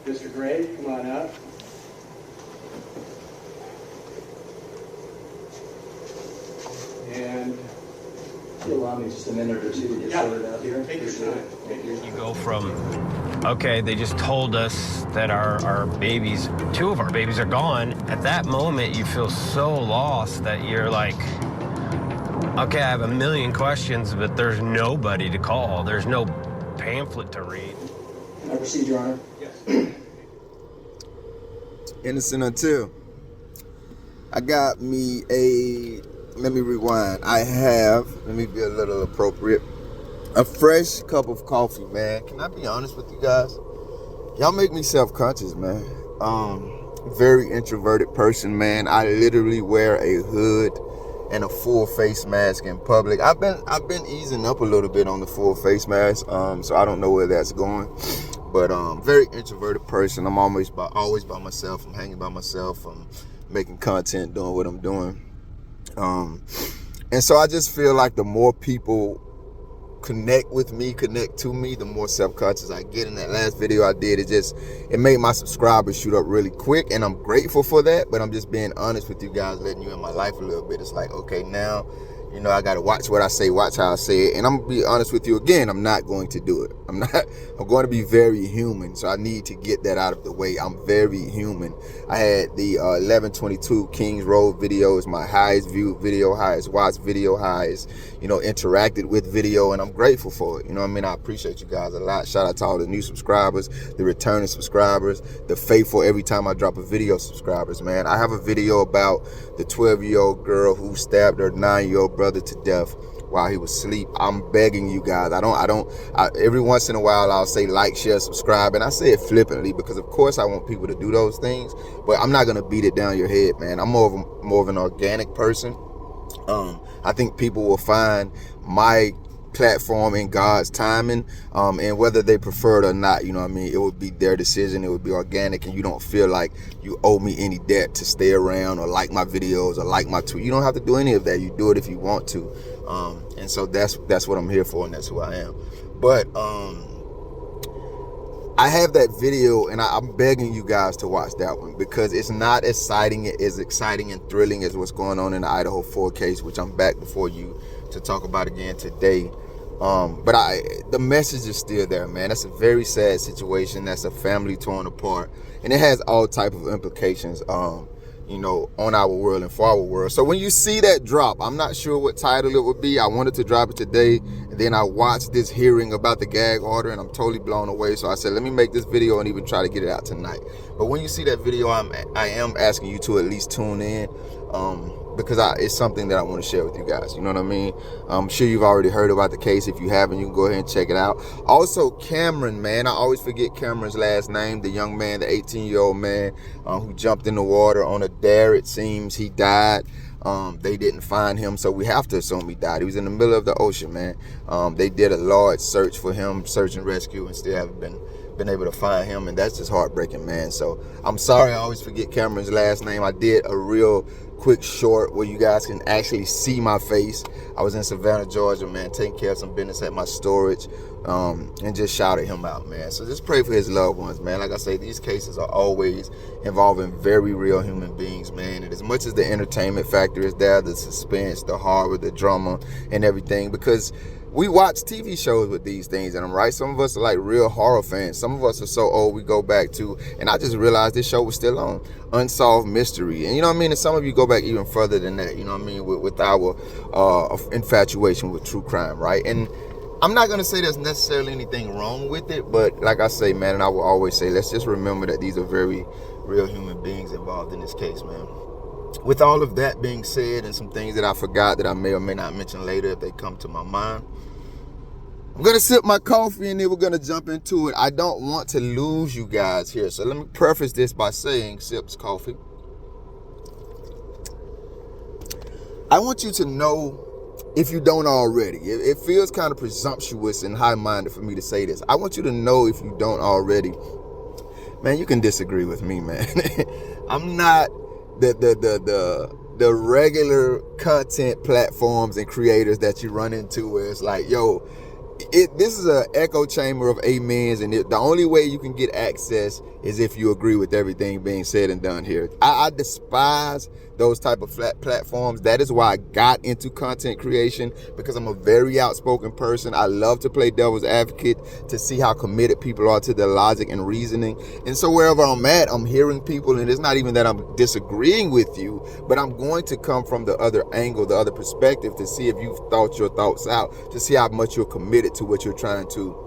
Mr. Gray, come on up. And you allow me just a minute or two to get sorted out here? Take your time. You go from, okay, they just told us that our babies, 2 of our babies are gone. At that moment, you feel so lost that you're like, okay, I have a million questions, but there's nobody to call. There's no pamphlet to read. Can I proceed, Your Honor? Yes. Innocent until. I got me a, let me rewind. I have, let me be a little appropriate, a fresh cup of coffee, man. Can I be honest with you guys? Y'all make me self-conscious, man. Very introverted person, man. I literally wear a hood and a full face mask in public. I've been easing up a little bit on the full face mask, so I don't know where that's going. But very introverted person. I'm always by myself. I'm hanging by myself. I'm making content, doing what I'm doing. And so I just feel like the more people connect with me, connect to me, the more self-conscious I get. In that last video I did, it made my subscribers shoot up really quick, and I'm grateful for that. But I'm just being honest with you guys, letting you in my life a little bit. It's like, okay, now, you know, I gotta watch what I say, watch how I say it. And I'm gonna be honest with you again, I'm not going to do it. I'm going to be very human. So I need to get that out of the way. I'm very human. I had the 1122 Kings Road video is my highest viewed video, highest watched video, highest, you know, interacted with video, and I'm grateful for it. You know what I mean? I appreciate you guys a lot. Shout out to all the new subscribers, the returning subscribers, the faithful every time I drop a video subscribers, man. I have a video about the 12-year-old girl who stabbed her 9-year-old brother to death while he was asleep. I'm begging you guys. Every once in a while I'll say like, share, subscribe, and I say it flippantly because of course I want people to do those things, but I'm not gonna beat it down your head, man. I'm more of an organic person. I think people will find my platform in God's timing, and whether they prefer it or not, you know what I mean, it would be their decision. It would be organic, and you don't feel like you owe me any debt to stay around or like my videos or like my tweet. You don't have to do any of that. You do it if you want to, and so that's what I'm here for, and that's who I am. But I have that video, and I'm begging you guys to watch that one because it's not as exciting and thrilling as what's going on in the Idaho 4 case, which I'm back before you to talk about again today. But the message is still there, man. That's a very sad situation. That's a family torn apart, and it has all type of implications, you know, on our world and for our world. So when you see that drop, I'm not sure what title it would be. I wanted to drop it today, and then I watched this hearing about the gag order, and I'm totally blown away. So I said, let me make this video and even try to get it out tonight. But when you see that video, I am asking you to at least tune in, because it's something that I want to share with you guys. You know what I mean? I'm sure you've already heard about the case. If you haven't, you can go ahead and check it out. Also, Cameron, man, I always forget Cameron's last name, the young man, the 18-year-old man who jumped in the water on a dare. It seems he died. They didn't find him, so we have to assume he died. He was in the middle of the ocean, man. They did a large search for him, search and rescue, and still haven't been able to find him, and that's just heartbreaking, man. So I'm sorry, I always forget Cameron's last name. I did a real quick short where you guys can actually see my face. I was in Savannah, Georgia, man, taking care of some business at my storage, and just shouted him out, man. So just pray for his loved ones, man. Like I say, these cases are always involving very real human beings, man. And as much as the entertainment factor is there, the suspense, the horror, the drama, and everything, because we watch TV shows with these things in them, right? Some of us are like real horror fans. Some of us are so old we go back to, and I just realized this show was still on, Unsolved Mystery. And you know what I mean? And some of you go back even further than that, you know what I mean, with our infatuation with true crime, right? And I'm not going to say there's necessarily anything wrong with it, but like I say, man, and I will always say, let's just remember that these are very real human beings involved in this case, man. With all of that being said, and some things that I forgot that I may or may not mention later if they come to my mind, I'm going to sip my coffee and then we're going to jump into it. I don't want to lose you guys here, so let me preface this by saying, sips coffee, I want you to know, if you don't already, it feels kind of presumptuous and high-minded for me to say this. I want you to know, if you don't already, man, you can disagree with me, man. I'm not the regular content platforms and creators that you run into where it's like, yo, This is an echo chamber of amens, and the only way you can get access is if you agree with everything being said and done here. I despise those type of flat platforms. That is why I got into content creation, because I'm a very outspoken person. I love to play devil's advocate to see how committed people are to their logic and reasoning. And so wherever I'm at, I'm hearing people, and it's not even that I'm disagreeing with you, but I'm going to come from the other angle, the other perspective, to see if you've thought your thoughts out, to see how much you're committed to what you're trying to,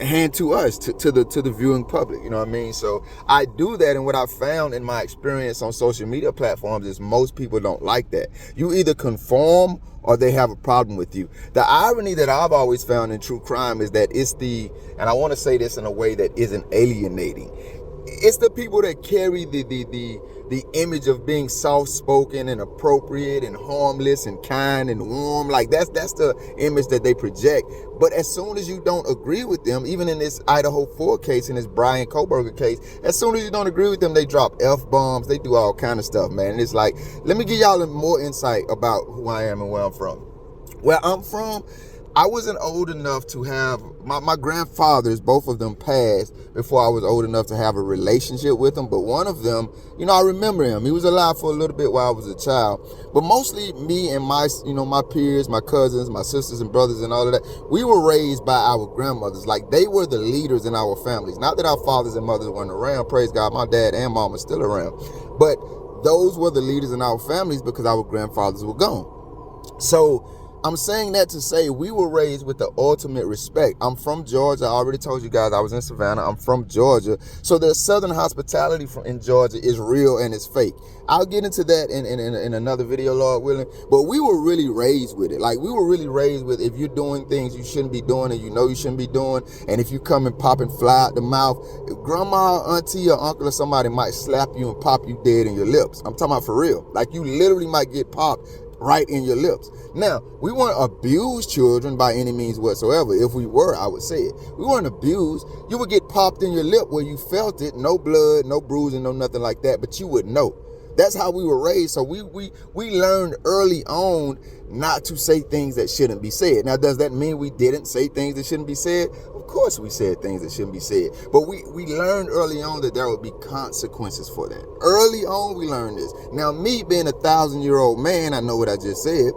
hand to us, to the viewing public. You know what I mean? So I do that, and what I found in my experience on social media platforms is most people don't like that. You either conform or they have a problem with you. The irony that I've always found in true crime is that and I want to say this in a way that isn't alienating, it's the people that carry the image of being soft-spoken and appropriate and harmless and kind and warm. Like that's the image that they project. But as soon as you don't agree with them, even in this Idaho 4 case, in this Brian Koberger case, as soon as you don't agree with them, they drop F-bombs, they do all kind of stuff, man. And it's like, let me give y'all more insight about who I am and where I'm from. Where I'm from, I wasn't old enough to have, my grandfathers, both of them passed before I was old enough to have a relationship with them. But one of them, I remember him. He was alive for a little bit while I was a child. But mostly me and my peers, my cousins, my sisters and brothers and all of that, we were raised by our grandmothers. Like, they were the leaders in our families. Not that our fathers and mothers weren't around. Praise God, my dad and mom are still around. But those were the leaders in our families because our grandfathers were gone. So I'm saying that to say we were raised with the ultimate respect. I'm from Georgia. I already told you guys I was in Savannah. I'm from Georgia. So the Southern hospitality in Georgia is real and it's fake. I'll get into that in another video, Lord willing. But we were really raised with it. Like, we were really raised with, if you're doing things you shouldn't be doing and you shouldn't be doing, and if you come and pop and fly out the mouth, grandma, auntie, or uncle or somebody might slap you and pop you dead in your lips. I'm talking about for real. Like, you literally might get popped right in your lips. Now, we weren't abused children by any means whatsoever. If we were, I would say it. We weren't abused. You would get popped in your lip where you felt it, no blood, no bruising, no nothing like that, but you would know. That's how we were raised. So we learned early on not to say things that shouldn't be said. Now, does that mean we didn't say things that shouldn't be said? Of course we said things that shouldn't be said. But we learned early on that there would be consequences for that. Early on, we learned this. Now, me being a 1,000-year-old man, I know what I just said.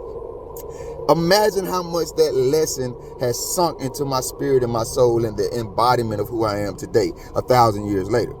Imagine how much that lesson has sunk into my spirit and my soul and the embodiment of who I am today, 1,000 years later.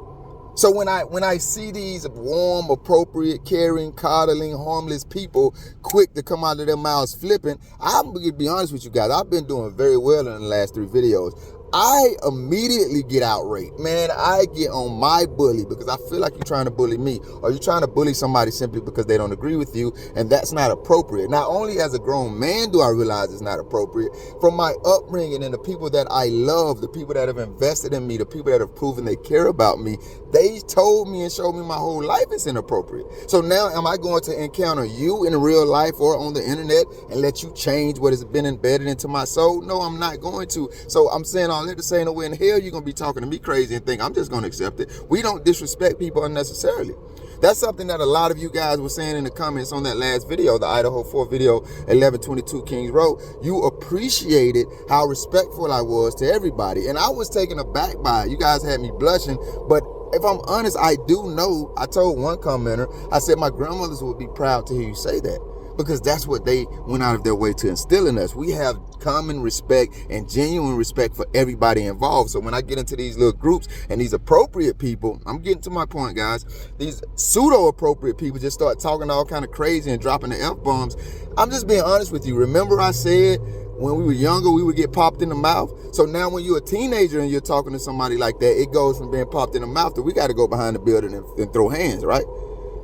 So when I see these warm, appropriate, caring, coddling, harmless people quick to come out of their mouths flipping, I'm going to be honest with you guys, I've been doing very well in the last 3 videos. I immediately get outraged. Man, I get on my bully because I feel like you're trying to bully me, or you're trying to bully somebody simply because they don't agree with you, and that's not appropriate. Not only as a grown man do I realize it's not appropriate, from my upbringing and the people that I love, the people that have invested in me, the people that have proven they care about me, they told me and showed me my whole life it's inappropriate. So now am I going to encounter you in real life or on the internet and let you change what has been embedded into my soul? No, I'm not going to. So I'm saying all that to say, no way in hell you're going to be talking to me crazy and think I'm just going to accept it. We don't disrespect people unnecessarily. That's something that a lot of you guys were saying in the comments on that last video, the Idaho 4 video, 1122 Kings Road. You appreciated how respectful I was to everybody. And I was taken aback by it. You guys had me blushing. But if I'm honest, I do know, I told one commenter, I said my grandmothers would be proud to hear you say that, because that's what they went out of their way to instill in us. We have common respect and genuine respect for everybody involved. So when I get into these little groups and these appropriate people, I'm getting to my point, guys, these pseudo-appropriate people just start talking all kind of crazy and dropping the F-bombs. I'm just being honest with you. Remember I said when we were younger, we would get popped in the mouth. So now when you're a teenager and you're talking to somebody like that, it goes from being popped in the mouth to we got to go behind the building and throw hands, right?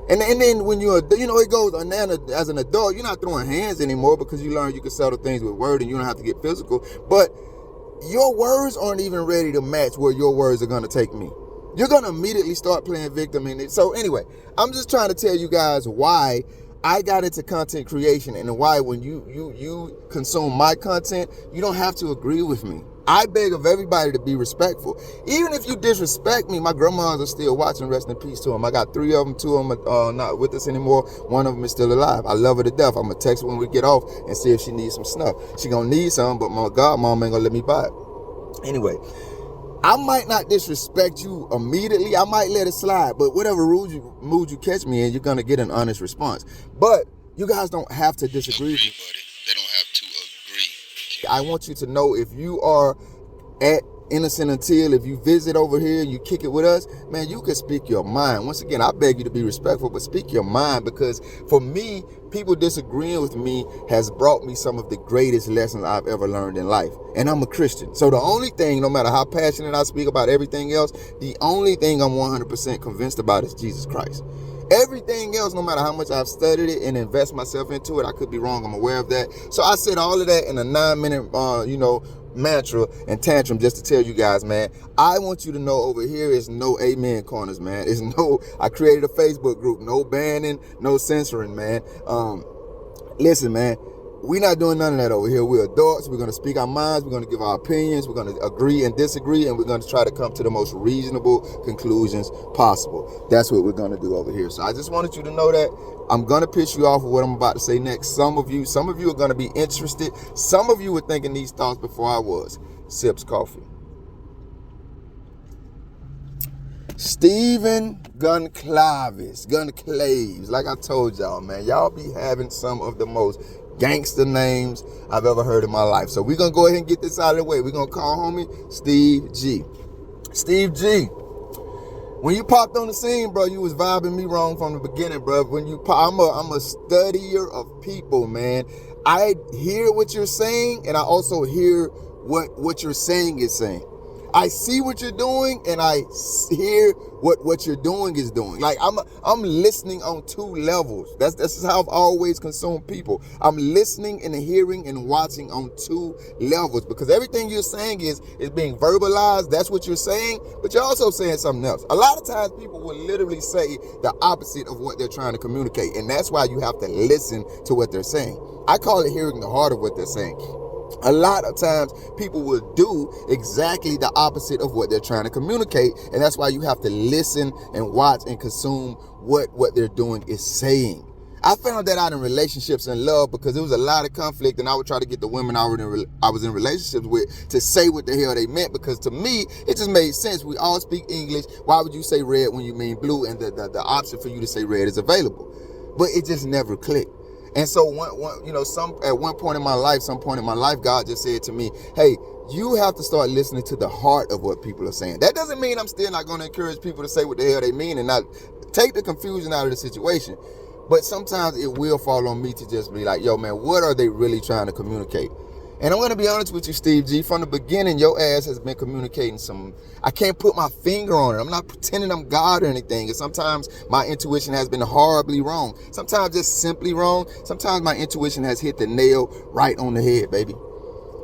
And then when you're, it goes, and then as an adult, you're not throwing hands anymore because you learn you can settle things with word and you don't have to get physical. But your words aren't even ready to match where your words are going to take me. You're going to immediately start playing victim in it. So anyway, I'm just trying to tell you guys why I got into content creation and why when you consume my content, you don't have to agree with me. I beg of everybody to be respectful. Even if you disrespect me, my grandmas are still watching. Rest in peace to them. I got 3 of them. 2 of them are not with us anymore. 1 of them is still alive. I love her to death. I'm going to text her when we get off and see if she needs some snuff. She going to need some, but my godmom ain't going to let me buy it. Anyway, I might not disrespect you immediately. I might let it slide. But whatever mood you catch me in, you're going to get an honest response. But you guys don't have to disagree with me. They don't have to agree. I want you to know, if you are at Innocent Until, if you visit over here and you kick it with us, man, you can speak your mind. Once again, I beg you to be respectful, but speak your mind, because for me, people disagreeing with me has brought me some of the greatest lessons I've ever learned in life. And I'm a Christian. So the only thing, no matter how passionate I speak about everything else, the only thing I'm 100% convinced about is Jesus Christ. Everything else, no matter how much I've studied it and invest myself into it, I could be wrong. I'm aware of that. So I said all of that in a 9-minute, mantra and tantrum just to tell you guys, man, I want you to know over here is no amen corners, man. It's no, I created a Facebook group, no banning, no censoring, man. Listen, man, we're not doing none of that over here. We're adults. We're going to speak our minds. We're going to give our opinions. We're going to agree and disagree, and we're going to try to come to the most reasonable conclusions possible. That's what we're going to do over here. So I just wanted you to know that. I'm going to piss you off with what I'm about to say next. Some of you are going to be interested. Some of you were thinking these thoughts before I was. Sips coffee. Stephen Goncalves. Like I told y'all, man, y'all be having some of the most gangster names I've ever heard in my life. So we're going to go ahead and get this out of the way. We're going to call homie Steve G. Steve G. When you popped on the scene, bro, you was vibing me wrong from the beginning, bro. When you I'm a studier of people, man. I hear what you're saying, and I also hear what you're saying is saying. I see what you're doing, and I hear what you're doing is doing. Like I'm listening on 2 levels. That's how I've always consumed people. I'm listening and hearing and watching on 2 levels, because everything you're saying is being verbalized. That's what you're saying, but you're also saying something else. A lot of times people will literally say the opposite of what they're trying to communicate, and that's why you have to listen to what they're saying. I call it hearing the heart of what they're saying. A lot of times people will do exactly the opposite of what they're trying to communicate, and that's why you have to listen and watch and consume what they're doing is saying. I found that out in relationships and love, because there was a lot of conflict, and I would try to get the women I was in relationships with to say what the hell they meant, because to me, it just made sense. We all speak English. Why would you say red when you mean blue, and the option for you to say red is available? But it just never clicked. And so at one point in my life, God just said to me, hey, you have to start listening to the heart of what people are saying. That doesn't mean I'm still not going to encourage people to say what the hell they mean and not take the confusion out of the situation. But sometimes it will fall on me to just be like, yo, man, what are they really trying to communicate? And I'm going to be honest with you, Steve G. From the beginning, your ass has been communicating some, I can't put my finger on it. I'm not pretending I'm God or anything. And sometimes my intuition has been horribly wrong. Sometimes just simply wrong. Sometimes my intuition has hit the nail right on the head, baby.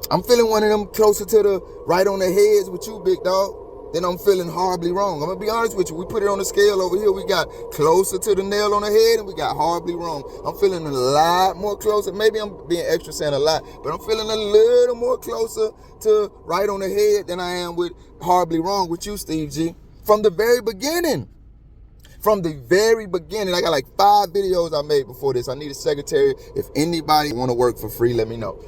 I'm feeling one of them closer to the right on the heads with you, big dog. Then I'm feeling horribly wrong. I'm going to be honest with you. We put it on the scale over here. We got closer to the nail on the head, and we got horribly wrong. I'm feeling a lot more closer. Maybe I'm being extra saying a lot, but I'm feeling a little more closer to right on the head than I am with horribly wrong with you, Steve G. From the very beginning. I got like 5 videos I made before this. I need a secretary. If anybody want to work for free, let me know.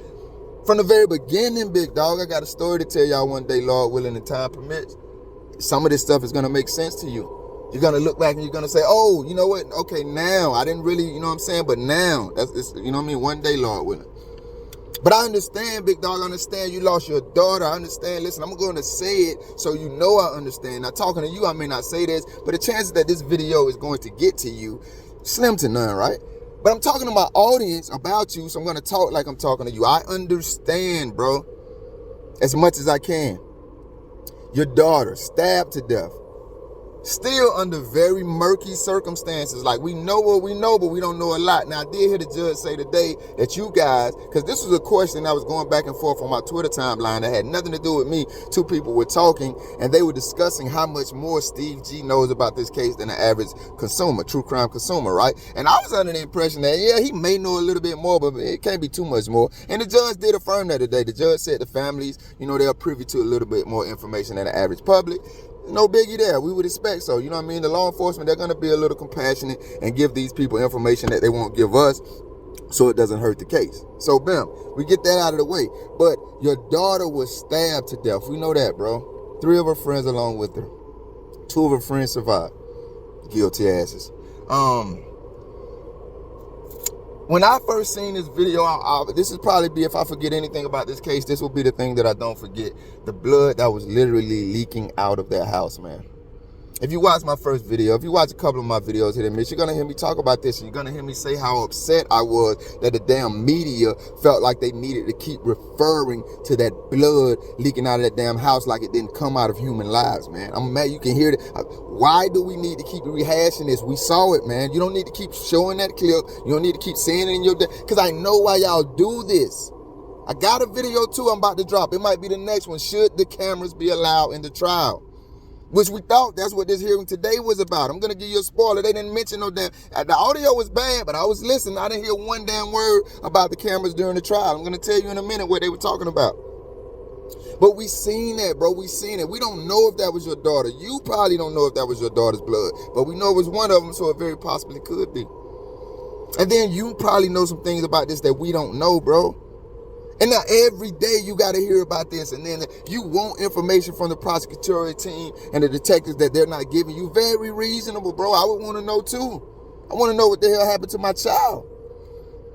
From the very beginning, big dog, I got a story to tell y'all one day, Lord willing, and time permits. Some of this stuff is going to make sense to you. You're going to look back and you're going to say, oh, you know what? Okay, now I didn't really, you know what I'm saying? But now, that's you know what I mean? One day, Lord willing. But I understand, big dog. I understand you lost your daughter. I understand. Listen, I'm going to say it so you know I understand. Now, talking to you, I may not say this, but the chances that this video is going to get to you, slim to none, right? But I'm talking to my audience about you, so I'm going to talk like I'm talking to you. I understand, bro, as much as I can. Your daughter stabbed to death. Still under very murky circumstances. Like, we know what we know, but we don't know a lot. Now, I did hear the judge say today that you guys, because this was a question that was going back and forth on my Twitter timeline that had nothing to do with me. Two people were talking, and they were discussing how much more Steve G knows about this case than the average consumer, true crime consumer, right? And I was under the impression that, yeah, he may know a little bit more, but it can't be too much more. And the judge did affirm that today. The judge said the families, they're privy to a little bit more information than the average public. No biggie there. We would expect so. You know what I mean? The law enforcement, they're going to be a little compassionate and give these people information that they won't give us so it doesn't hurt the case. So, bam, we get that out of the way. But your daughter was stabbed to death. We know that, bro. 3 of her friends along with her. 2 of her friends survived. Guilty asses. When I first seen this video, this would probably be, if I forget anything about this case, this will be the thing that I don't forget. The blood that was literally leaking out of that house, man. If you watch my first video, if you watch a couple of my videos here, you're going to hear me talk about this. And you're going to hear me say how upset I was that the damn media felt like they needed to keep referring to that blood leaking out of that damn house like it didn't come out of human lives, man. I'm mad. You can hear it. Why do we need to keep rehashing this? We saw it, man. You don't need to keep showing that clip. You don't need to keep saying it in your... Because I know why y'all do this. I got a video, too, I'm about to drop. It might be the next one. Should the cameras be allowed in the trial? Which we thought that's what this hearing today was about. I'm going to give you a spoiler. They didn't mention no damn... The audio was bad, but I was listening. I didn't hear one damn word about the cameras during the trial. I'm going to tell you in a minute what they were talking about. But we seen that, bro. We seen it. We don't know if that was your daughter. You probably don't know if that was your daughter's blood. But we know it was one of them, so it very possibly could be. And then you probably know some things about this that we don't know, bro. And now every day you got to hear about this, and then you want information from the prosecutorial team and the detectives that they're not giving you. Very reasonable, bro. I would want to know too. I want to know what the hell happened to my child.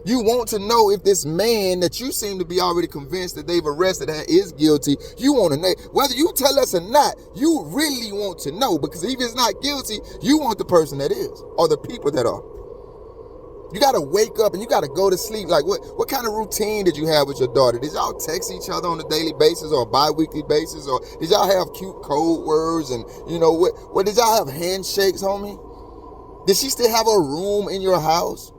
You want to know if this man that you seem to be already convinced that they've arrested is guilty. You want to know, whether you tell us or not, you really want to know, because if it's not guilty, you want the person that is, or the people that are. You got to wake up and you got to go to sleep. Like, what kind of routine did you have with your daughter? Did y'all text each other on a daily basis or a bi-weekly basis? Or did y'all have cute code words? And, what did y'all have handshakes, homie? Did she still have a room in your house?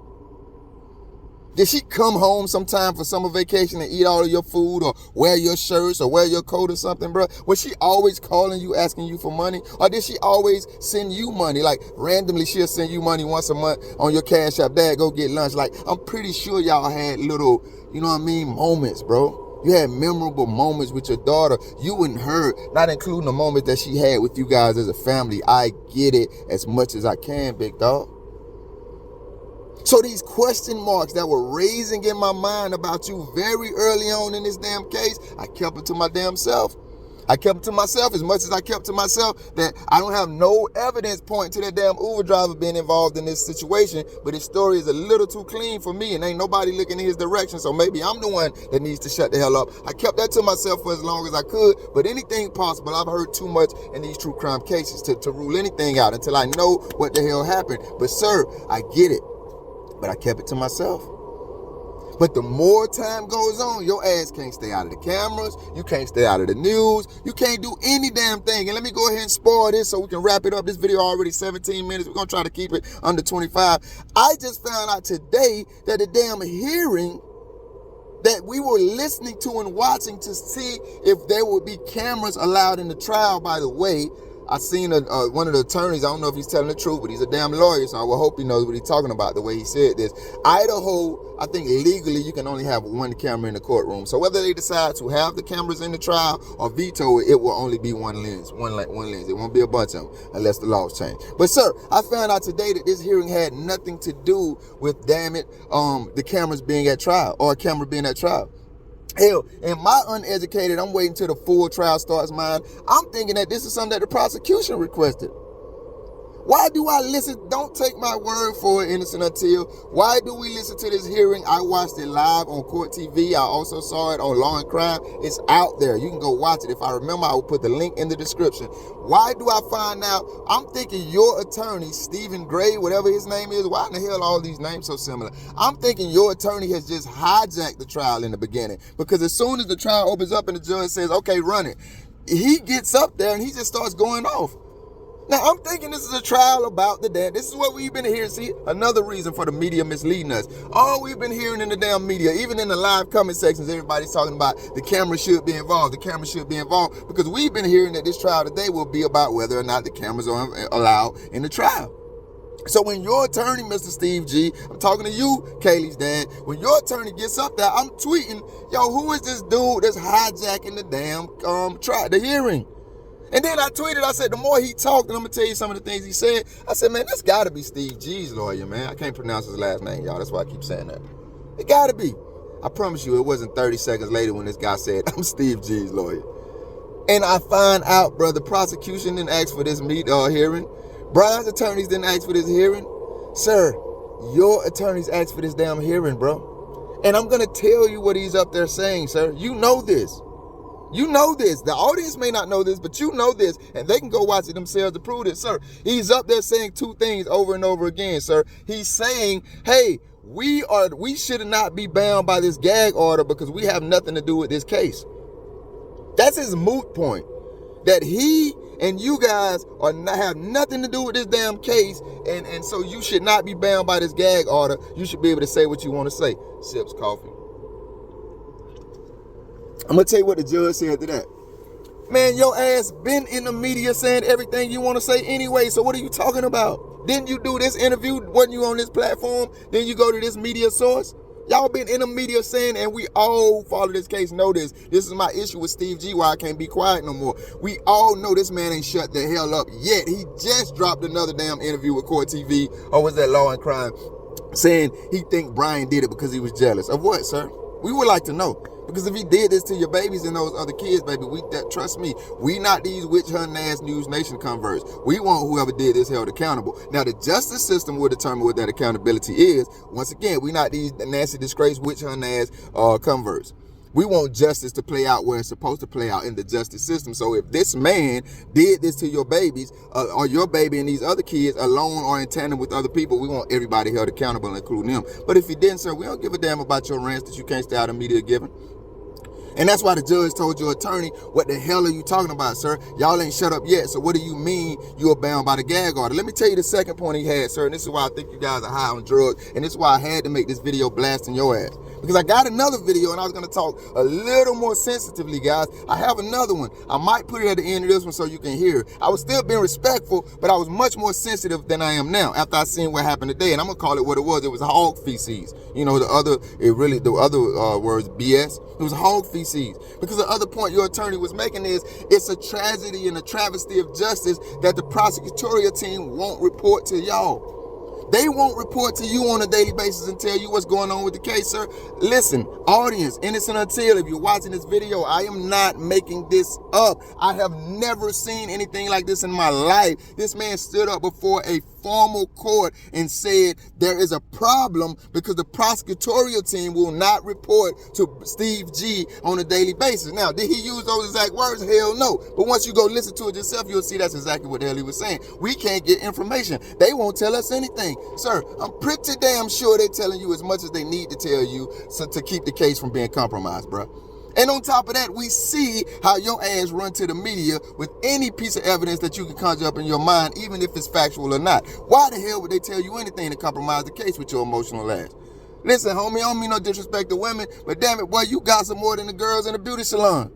Did she come home sometime for summer vacation and eat all of your food or wear your shirts or wear your coat or something, bro? Was she always calling you, asking you for money? Or did she always send you money? Like, randomly, she'll send you money once a month on your Cash App. Dad, go get lunch. Like, I'm pretty sure y'all had little, moments, bro. You had memorable moments with your daughter, you and her, not including the moments that she had with you guys as a family. I get it as much as I can, big dog. So these question marks that were raising in my mind about you very early on in this damn case, I kept it to my damn self. I kept it to myself as much as I kept to myself that I don't have no evidence pointing to that damn Uber driver being involved in this situation, but his story is a little too clean for me and ain't nobody looking in his direction, so maybe I'm the one that needs to shut the hell up. I kept that to myself for as long as I could, but anything possible. I've heard too much in these true crime cases to rule anything out until I know what the hell happened. But sir, I get it. But I kept it to myself. But the more time goes on, your ass can't stay out of the cameras. You can't stay out of the news. You can't do any damn thing. And let me go ahead and spoil this so we can wrap it up. This video already 17 minutes. We're going to try to keep it under 25. I just found out today that the damn hearing that we were listening to and watching to see if there would be cameras allowed in the trial, by the way, I seen one of the attorneys, I don't know if he's telling the truth, but he's a damn lawyer, so I will hope he knows what he's talking about the way he said this. Idaho, I think legally you can only have one camera in the courtroom. So whether they decide to have the cameras in the trial or veto it, it will only be one lens. It won't be a bunch of them unless the laws change. But sir, I found out today that this hearing had nothing to do with, damn it, the cameras being at trial or a camera being at trial. Hell, in my uneducated, I'm waiting till the full trial starts mind, I'm thinking that this is something that the prosecution requested. Why do I listen? Don't take my word for it, innocent until. Why do we listen to this hearing? I watched it live on Court TV. I also saw it on Law and Crime. It's out there. You can go watch it. If I remember, I will put the link in the description. Why do I find out? I'm thinking your attorney, Stephen Gray, whatever his name is. Why in the hell are all these names so similar? I'm thinking your attorney has just hijacked the trial in the beginning. Because as soon as the trial opens up and the judge says, okay, run it, he gets up there and he just starts going off. Now, I'm thinking this is a trial about the dad. This is what we've been hearing. See, another reason for the media misleading us. All we've been hearing in the damn media, even in the live comment sections, everybody's talking about the camera should be involved. The camera should be involved, because we've been hearing that this trial today will be about whether or not the cameras are allowed in the trial. So when your attorney, Mr. Steve G, I'm talking to you, Kaylee's dad, when your attorney gets up there, I'm tweeting, yo, who is this dude that's hijacking the damn the hearing? And then I tweeted, I said, the more he talked, and I'm going to tell you some of the things he said, I said, man, that's got to be Steve G's lawyer, man. I can't pronounce his last name, y'all. That's why I keep saying that. It got to be. I promise you, it wasn't 30 seconds later when this guy said, I'm Steve G's lawyer. And I find out, bro, the prosecution didn't ask for this hearing. Brian's attorneys didn't ask for this hearing. Sir, your attorneys asked for this damn hearing, bro. And I'm going to tell you what he's up there saying, sir. You know this. You know this. The audience may not know this, but you know this, and they can go watch it themselves to prove this, sir. He's up there saying two things over and over again, sir. He's saying, hey, we should not be bound by this gag order because we have nothing to do with this case. That's his moot point. That he and you guys have nothing to do with this damn case, and so you should not be bound by this gag order. You should be able to say what you want to say. Sips coffee. I'm going to tell you what the judge said to that. Man, your ass been in the media saying everything you want to say anyway, so what are you talking about? Didn't you do this interview? Wasn't you on this platform? Then you go to this media source? Y'all been in the media saying, and we all follow this case, know this. This is my issue with Steve G, why I can't be quiet no more. We all know this man ain't shut the hell up yet. He just dropped another damn interview with Court TV, or was that Law and Crime, saying he think Brian did it because he was jealous. Of what, sir? We would like to know. Because if he did this to your babies and those other kids, baby, trust me, we not these witch hunting ass News Nation converts. We want whoever did this held accountable. Now, the justice system will determine what that accountability is. Once again, we not these nasty, disgraced witch hunting ass converts. We want justice to play out where it's supposed to play out in the justice system. So if this man did this to your babies, or your baby and these other kids alone or in tandem with other people, we want everybody held accountable, including him. But if he didn't, sir, we don't give a damn about your rants that you can't stay out of media giving. And that's why the judge told your attorney, what the hell are you talking about, sir? Y'all ain't shut up yet. So what do you mean you are bound by the gag order? Let me tell you the second point he had, sir. And this is why I think you guys are high on drugs. And this is why I had to make this video blasting your ass. Because I got another video and I was going to talk a little more sensitively, guys. I have another one. I might put it at the end of this one so you can hear it. I was still being respectful, but I was much more sensitive than I am now after I seen what happened today. And I'm going to call it what it was. It was hog feces. You know, the other words, BS. It was hog feces. Because the other point your attorney was making is it's a tragedy and a travesty of justice that the prosecutorial team won't report to y'all. They won't report to you on a daily basis and tell you what's going on with the case, sir. Listen, audience, innocent until, if you're watching this video, I am not making this up. I have never seen anything like this in my life. This man stood up before a formal court and said there is a problem because the prosecutorial team will not report to Steve G on a daily basis. Now, did he use those exact words? Hell no. But once you go listen to it yourself, you'll see that's exactly what the hell he was saying. We can't get information. They won't tell us anything. Sir, I'm pretty damn sure they're telling you as much as they need to tell you to keep the case from being compromised, bro. And on top of that, we see how your ass run to the media with any piece of evidence that you can conjure up in your mind, even if it's factual or not. Why the hell would they tell you anything to compromise the case with your emotional ass? Listen, homie, I don't mean no disrespect to women, but damn it, boy, you got some more than the girls in the beauty salon.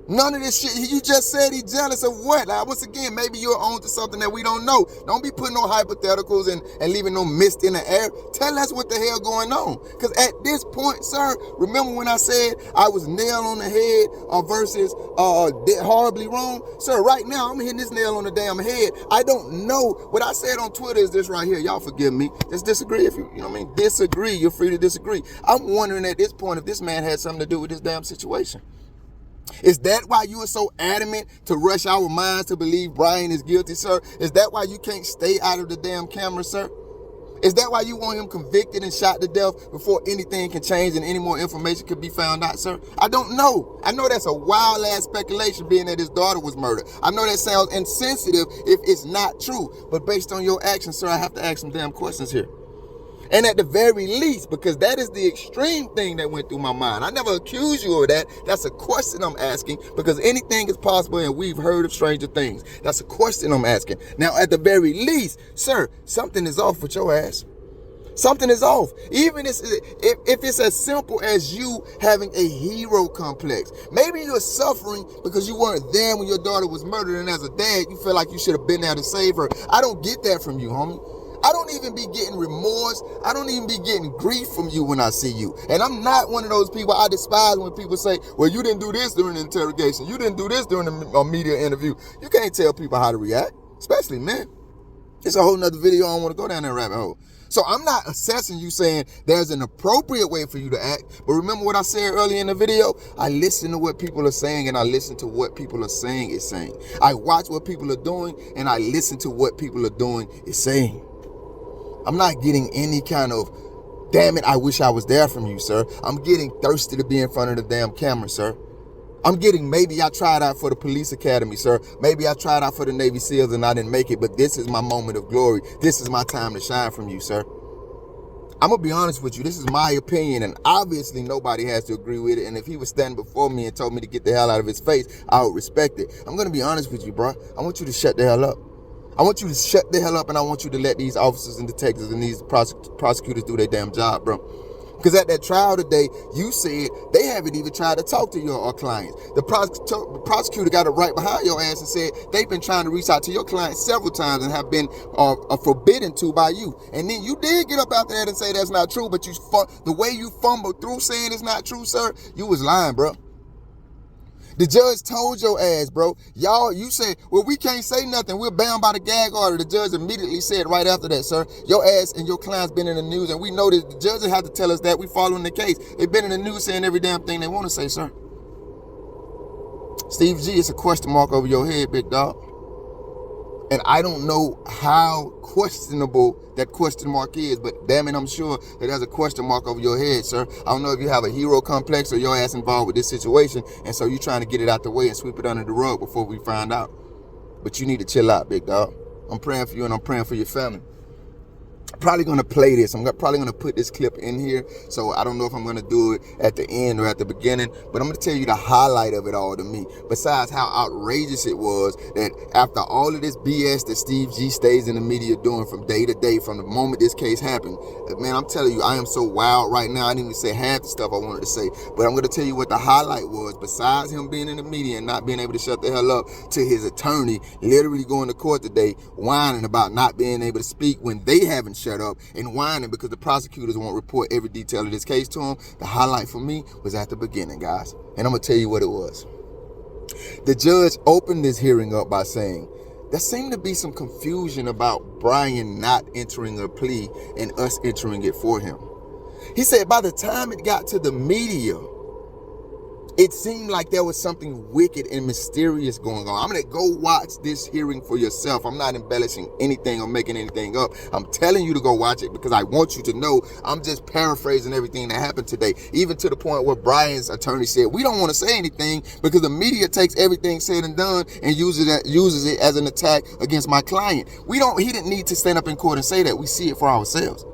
None of this shit. You just said he's jealous of what? Like, once again, maybe you're on to something that we don't know. Don't be putting no hypotheticals and leaving no mist in the air. Tell us what the hell going on. Because at this point, sir, remember when I said I was nail on the head versus horribly wrong? Sir, right now, I'm hitting this nail on the damn head. I don't know. What I said on Twitter is this right here. Y'all forgive me. Just disagree if you know what I mean? Disagree. You're free to disagree. I'm wondering at this point if this man had something to do with this damn situation. Is that why you are so adamant to rush our minds to believe Brian is guilty, sir? Is that why you can't stay out of the damn camera, sir? Is that why you want him convicted and shot to death before anything can change and any more information can be found out, sir? I don't know. I know that's a wild-ass speculation being that his daughter was murdered. I know that sounds insensitive if it's not true. But based on your actions, sir, I have to ask some damn questions here. And at the very least, because that is the extreme thing that went through my mind. I never accuse you of that. That's a question I'm asking, because anything is possible and we've heard of stranger things. That's a question I'm asking. Now, at the very least, sir, something is off with your ass. Something is off. Even if it's as simple as you having a hero complex. Maybe you're suffering because you weren't there when your daughter was murdered, and as a dad, you feel like you should have been there to save her. I don't get that from you, homie. I don't even be getting remorse. I don't even be getting grief from you when I see you. And I'm not one of those people. I despise when people say, well, you didn't do this during the interrogation. You didn't do this during the media interview. You can't tell people how to react, especially men. It's a whole nother video. I don't want to go down that rabbit hole. So I'm not assessing you saying there's an appropriate way for you to act. But remember what I said earlier in the video? I listen to what people are saying, and I listen to what people are saying is saying. I watch what people are doing, and I listen to what people are doing is saying. I'm not getting any kind of, damn it, I wish I was there from you, sir. I'm getting thirsty to be in front of the damn camera, sir. I'm getting, maybe I tried out for the police academy, sir. Maybe I tried out for the Navy SEALs and I didn't make it, but this is my moment of glory. This is my time to shine from you, sir. I'm going to be honest with you. This is my opinion, and obviously nobody has to agree with it. And if he was standing before me and told me to get the hell out of his face, I would respect it. I'm going to be honest with you, bro. I want you to shut the hell up. I want you to shut the hell up, and I want you to let these officers and detectives and these prosecutors do their damn job, bro. Because at that trial today, you said they haven't even tried to talk to your clients. The prosecutor got it right behind your ass and said they've been trying to reach out to your clients several times and have been forbidden to by you. And then you did get up after that and say that's not true, but the way you fumbled through saying it's not true, sir, you was lying, bro. The judge told your ass, bro. You said, well, we can't say nothing. We're bound by the gag order. The judge immediately said right after that, sir, your ass and your client's been in the news, and we know that the judges have to tell us that. We following the case. They've been in the news saying every damn thing they want to say, sir. Steve G, it's a question mark over your head, big dog. And I don't know how questionable that question mark is, but damn it, I'm sure that there's a question mark over your head, sir. I don't know if you have a hero complex or your ass involved with this situation, and so you're trying to get it out the way and sweep it under the rug before we find out. But you need to chill out, big dog. I'm praying for you, and I'm praying for your family. I'm probably going to play this. I'm probably going to put this clip in here. So I don't know if I'm going to do it at the end or at the beginning, but I'm going to tell you the highlight of it all to me. Besides how outrageous it was that after all of this BS that Steve G stays in the media doing from day to day, from the moment this case happened, man, I'm telling you, I am so wild right now. I didn't even say half the stuff I wanted to say, but I'm going to tell you what the highlight was. Besides him being in the media and not being able to shut the hell up, to his attorney literally going to court today whining about not being able to speak when they haven't shut up, and whining because the prosecutors won't report every detail of this case to him. The highlight for me was at the beginning, guys. And I'm going to tell you what it was. The judge opened this hearing up by saying, there seemed to be some confusion about Brian not entering a plea and us entering it for him. He said by the time it got to the media, it seemed like there was something wicked and mysterious going on. I'm going to go watch this hearing for yourself. I'm not embellishing anything or making anything up. I'm telling you to go watch it because I want you to know I'm just paraphrasing everything that happened today, even to the point where Brian's attorney said, we don't want to say anything because the media takes everything said and done and uses it as an attack against my client. He didn't need to stand up in court and say that. We see it for ourselves.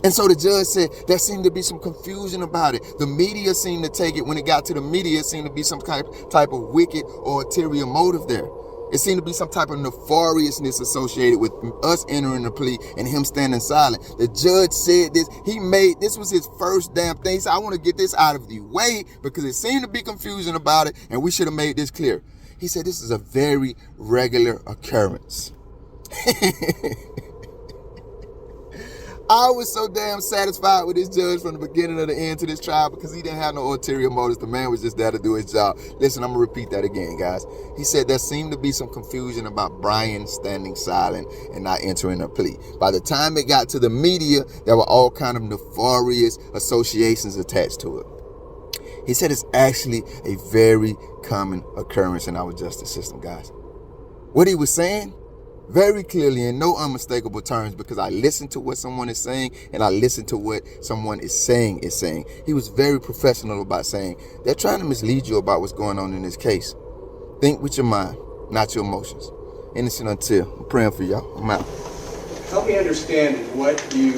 And so the judge said there seemed to be some confusion about it. The media seemed to take it. When it got to the media, it seemed to be some type of wicked or ulterior motive there. It seemed to be some type of nefariousness associated with us entering the plea and him standing silent. The judge said this was his first damn thing. He said, I want to get this out of the way because it seemed to be confusion about it and we should have made this clear. He said this is a very regular occurrence. I was so damn satisfied with this judge from the beginning of the end to this trial because he didn't have no ulterior motives. The man was just there to do his job. Listen, I'm going to repeat that again, guys. He said there seemed to be some confusion about Brian standing silent and not entering a plea. By the time it got to the media, there were all kind of nefarious associations attached to it. He said it's actually a very common occurrence in our justice system, guys. What he was saying, very clearly in no unmistakable terms, because I listen to what someone is saying and I listen to what someone is saying. He was very professional about saying they're trying to mislead you about what's going on in this case. Think with your mind, not your emotions. Innocent until. I'm praying for y'all. I'm out. Help me understand what you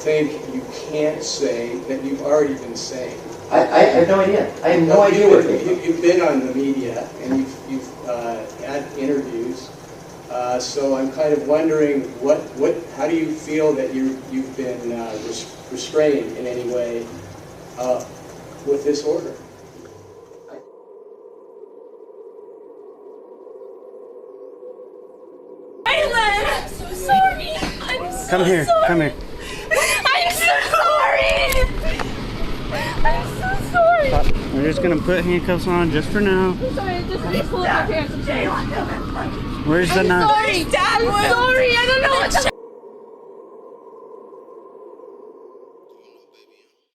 think you can't say that you've already been saying? I have no idea. I have no idea where it came from. You've been on the media and you've had interviews, so I'm kind of wondering how do you feel that you've been restrained in any way with this order? I'm so sorry. I'm so Come here. sorry. Come here. I'm so sorry. I'm so sorry. We're just gonna put handcuffs on just for now. I'm sorry. Just pull up my pants. I'm sorry. Where's the I'm knife? sorry, Dad. I'm sorry. I don't know what to